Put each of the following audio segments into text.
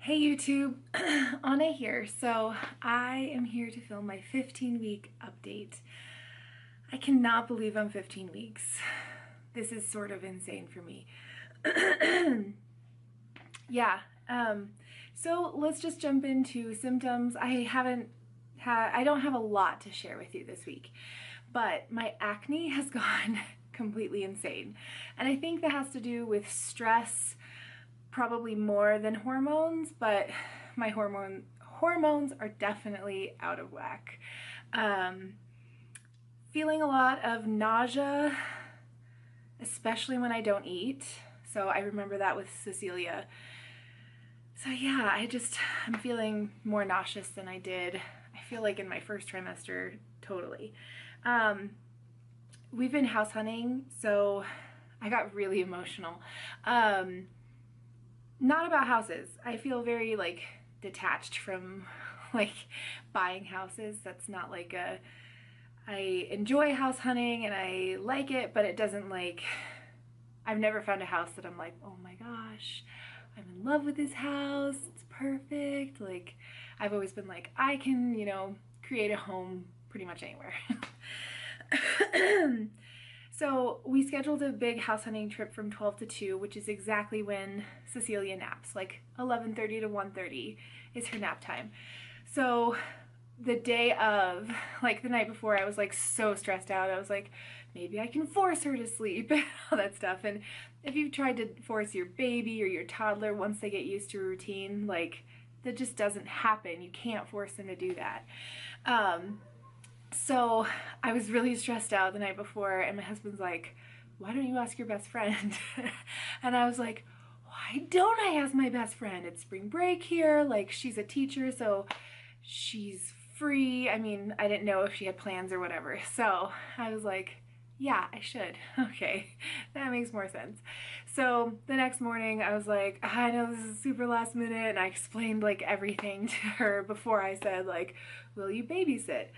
Hey YouTube, Anna here. So I am here to film my 15-week update. I cannot believe I'm 15 weeks. This is sort of insane for me. Yeah, so let's just jump into symptoms. I don't have a lot to share with you this week, but my acne has gone completely insane. And I think that has to do with stress, probably more than hormones, but my hormones are definitely out of whack. Feeling a lot of nausea, especially when I don't eat. So I remember that with Cecilia. So yeah, I'm feeling more nauseous than I did. I feel like in my first trimester, totally. We've been house hunting, so I got really emotional. Not about houses. I feel very like detached from like buying houses. That's not like I enjoy house hunting and I like it, but it doesn't like, I've never found a house that I'm like, oh my gosh, I'm in love with this house, it's perfect. Like, I've always been like, I can, create a home pretty much anywhere. So we scheduled a big house hunting trip from 12 to 2, which is exactly when Cecilia naps, like 11:30 to 1:30 is her nap time. So the day of, like the night before, I was like so stressed out. I was like, maybe I can force her to sleep and all that stuff. And if you've tried to force your baby or your toddler, once they get used to a routine, like that just doesn't happen. You can't force them to do that. So I was really stressed out the night before, and my husband's like, why don't you ask your best friend? And I was like, why don't I ask my best friend? It's spring break here. Like, she's a teacher, so she's free. I mean, I didn't know if she had plans or whatever. So I was like, yeah, I should. Okay, that makes more sense. So the next morning I was like, I know this is super last minute, and I explained like everything to her before I said like, will you babysit?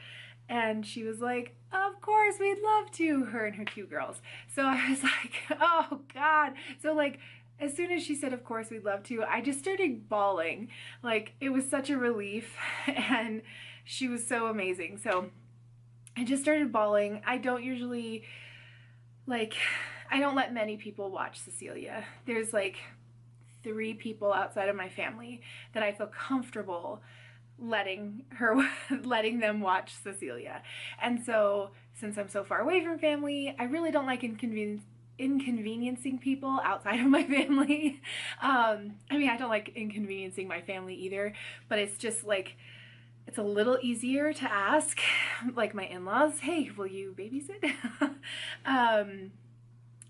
And she was like, of course, we'd love to, her and her 2 girls. So I was like, oh God. So like, as soon as she said, of course, we'd love to, I just started bawling. Like, it was such a relief, and she was so amazing. So I just started bawling. I don't usually, like, I don't let many people watch Cecilia. There's like 3 people outside of my family that I feel comfortable letting them watch Cecilia. And so since I'm so far away from family, I really don't like inconveniencing people outside of my family. I mean, I don't like inconveniencing my family either, but it's just like, it's a little easier to ask like my in-laws, hey, will you babysit?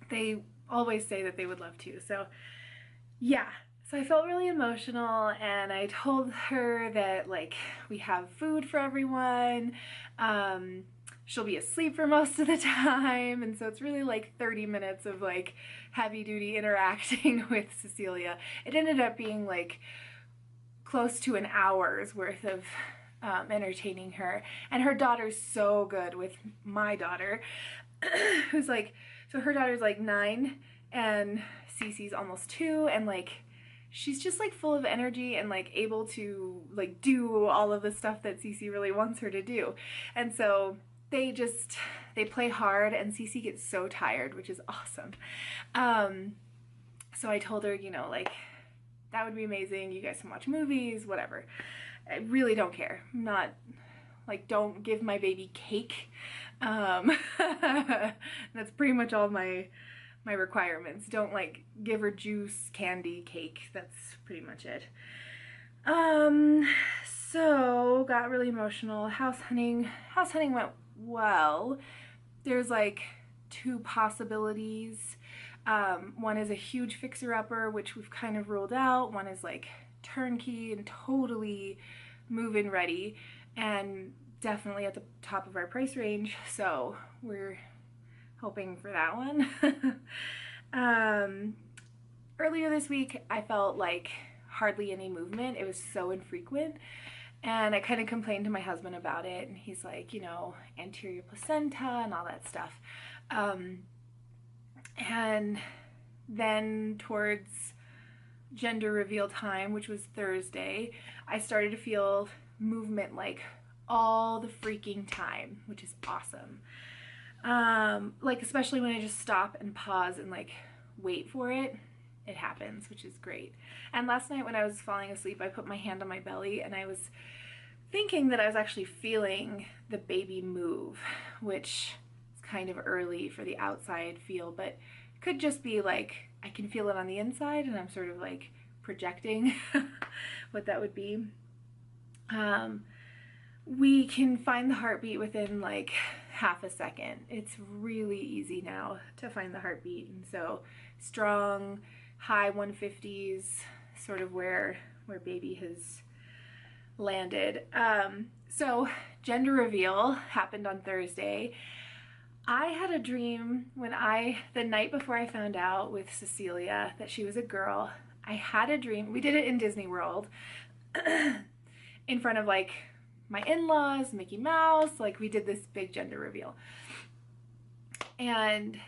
They always say that they would love to. So yeah, so I felt really emotional, and I told her that like we have food for everyone. She'll be asleep for most of the time, and so it's really like 30 minutes of like heavy duty interacting with Cecilia. It ended up being like close to an hour's worth of entertaining her, and her daughter's so good with my daughter who's like, so her daughter's like 9 and Cece's almost 2, and like she's just like full of energy and like able to like do all of the stuff that Cece really wants her to do. And so they play hard, and Cece gets so tired, which is awesome. So I told her, like, that would be amazing. You guys can watch movies, whatever. I really don't care. I'm not like, don't give my baby cake. That's pretty much all my requirements. Don't like give her juice, candy, cake. That's pretty much it. So got really emotional. House hunting went well. There's like 2 possibilities. One is a huge fixer-upper, which we've kind of ruled out. One is like turnkey and totally move-in ready, and definitely at the top of our price range. So we're hoping for that one. Earlier this week, I felt like hardly any movement. It was so infrequent. And I kind of complained to my husband about it, and he's like, anterior placenta and all that stuff. And then towards gender reveal time, which was Thursday, I started to feel movement like all the freaking time, which is awesome. Like especially when I just stop and pause and like wait for it, it happens, which is great. And last night when I was falling asleep, I put my hand on my belly and I was thinking that I was actually feeling the baby move, which is kind of early for the outside feel, but could just be like I can feel it on the inside and I'm sort of like projecting what that would be. We can find the heartbeat within like half a second. It's really easy now to find the heartbeat, and so strong, high 150s, sort of where baby has landed. So gender reveal happened on Thursday. I had a dream the night before I found out with Cecilia that she was a girl. I had a dream. We did it in Disney World in front of like my in-laws, Mickey Mouse, like we did this big gender reveal. And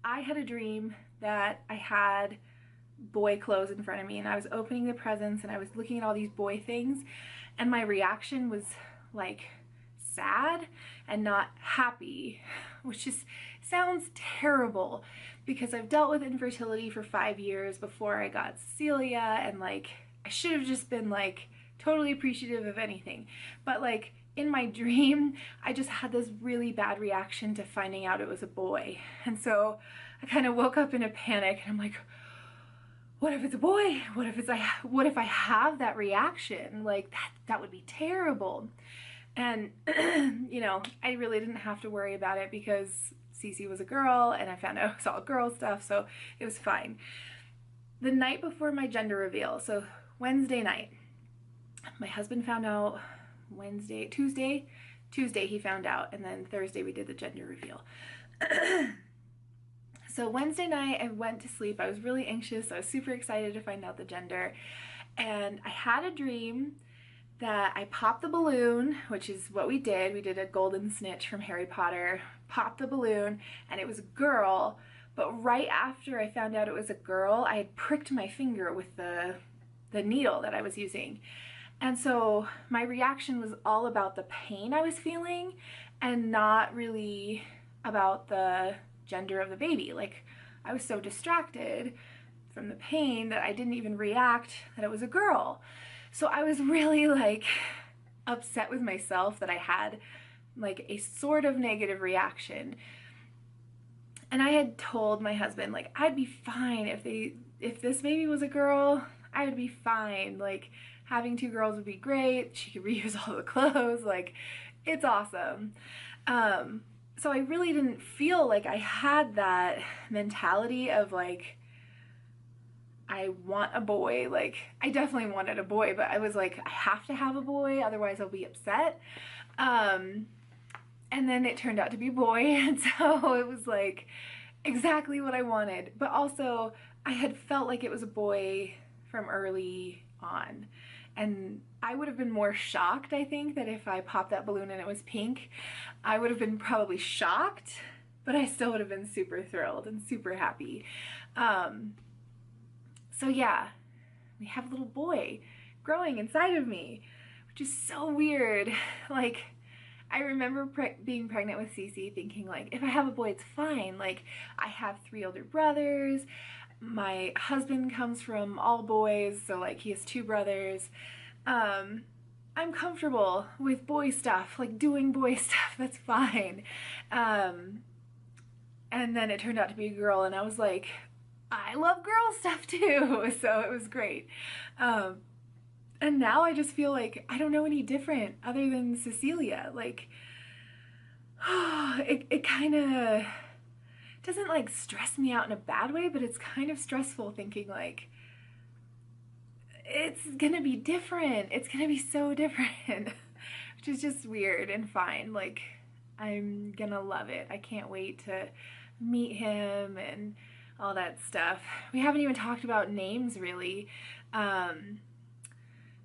I had a dream that I had boy clothes in front of me and I was opening the presents and I was looking at all these boy things and my reaction was like sad and not happy, which just sounds terrible because I've dealt with infertility for 5 years before I got Cecilia, and like I should have just been like totally appreciative of anything. But like in my dream, I just had this really bad reaction to finding out it was a boy. And so I kind of woke up in a panic and I'm like, what if it's a boy? What if I have that reaction? Like that would be terrible. And you know, I really didn't have to worry about it because Cece was a girl and I found out it was all girl stuff, so it was fine. The night before my gender reveal, so Wednesday night, my husband found out Tuesday he found out, and then Thursday we did the gender reveal. So Wednesday night I went to sleep. I was really anxious. I was super excited to find out the gender, and I had a dream that I popped the balloon, which is what we did. We did a golden snitch from Harry Potter, popped the balloon, and it was a girl. But right after I found out it was a girl, I had pricked my finger with the needle that I was using. And so my reaction was all about the pain I was feeling and not really about the gender of the baby. Like I was so distracted from the pain that I didn't even react that it was a girl. So I was really like upset with myself that I had like a sort of negative reaction. And I had told my husband like I'd be fine if this baby was a girl, I would be fine. Like having 2 girls would be great. She could reuse all the clothes. Like it's awesome. So I really didn't feel like I had that mentality of like I want a boy. Like I definitely wanted a boy, but I was like I have to have a boy, otherwise I'll be upset. And then it turned out to be a boy, and so it was like exactly what I wanted. But also I had felt like it was a boy from early on, and I would have been more shocked, I think, that if I popped that balloon and it was pink. I would have been probably shocked, but I still would have been super thrilled and super happy. So yeah, we have a little boy growing inside of me, which is so weird. Like I remember being pregnant with Cece thinking like, if I have a boy, it's fine. Like I have 3 older brothers. My husband comes from all boys, so like he has 2 brothers. I'm comfortable with boy stuff, like doing boy stuff, that's fine. And then it turned out to be a girl, and I was like, I love girl stuff too, so it was great. And now I just feel like I don't know any different other than Cecilia. Like, it kind of doesn't like stress me out in a bad way, but it's kind of stressful thinking like, it's gonna be different. It's gonna be so different, which is just weird and fine. Like, I'm gonna love it. I can't wait to meet him and all that stuff. We haven't even talked about names really,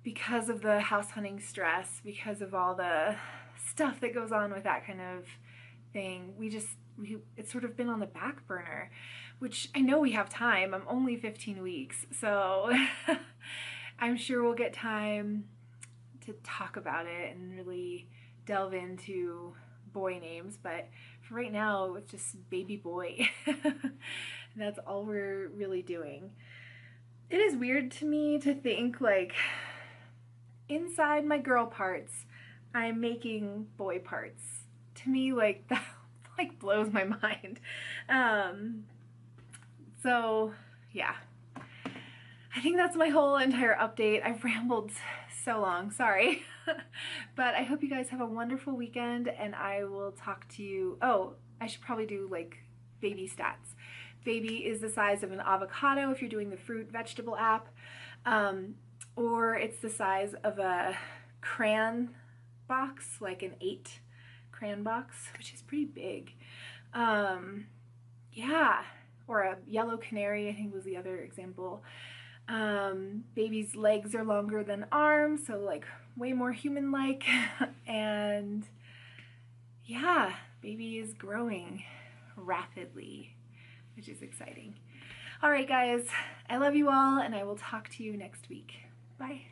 because of the house hunting stress, because of all the stuff that goes on with that kind of thing, it's sort of been on the back burner, which I know we have time. I'm only 15 weeks, so I'm sure we'll get time to talk about it and really delve into boy names, but for right now it's just baby boy. That's all we're really doing. It is weird to me to think like inside my girl parts I'm making boy parts. To me, like, that like blows my mind. So yeah, I think that's my whole entire update. I've rambled so long, sorry. But I hope you guys have a wonderful weekend, and I will talk to you. Oh, I should probably do like baby stats. Baby is the size of an avocado if you're doing the fruit vegetable app, or it's the size of a crayon box, like an 8 crayon box, which is pretty big. Yeah, or a yellow canary, I think was the other example. Baby's legs are longer than arms, so like way more human-like. And yeah, baby is growing rapidly, which is exciting. All right, guys, I love you all, and I will talk to you next week. Bye.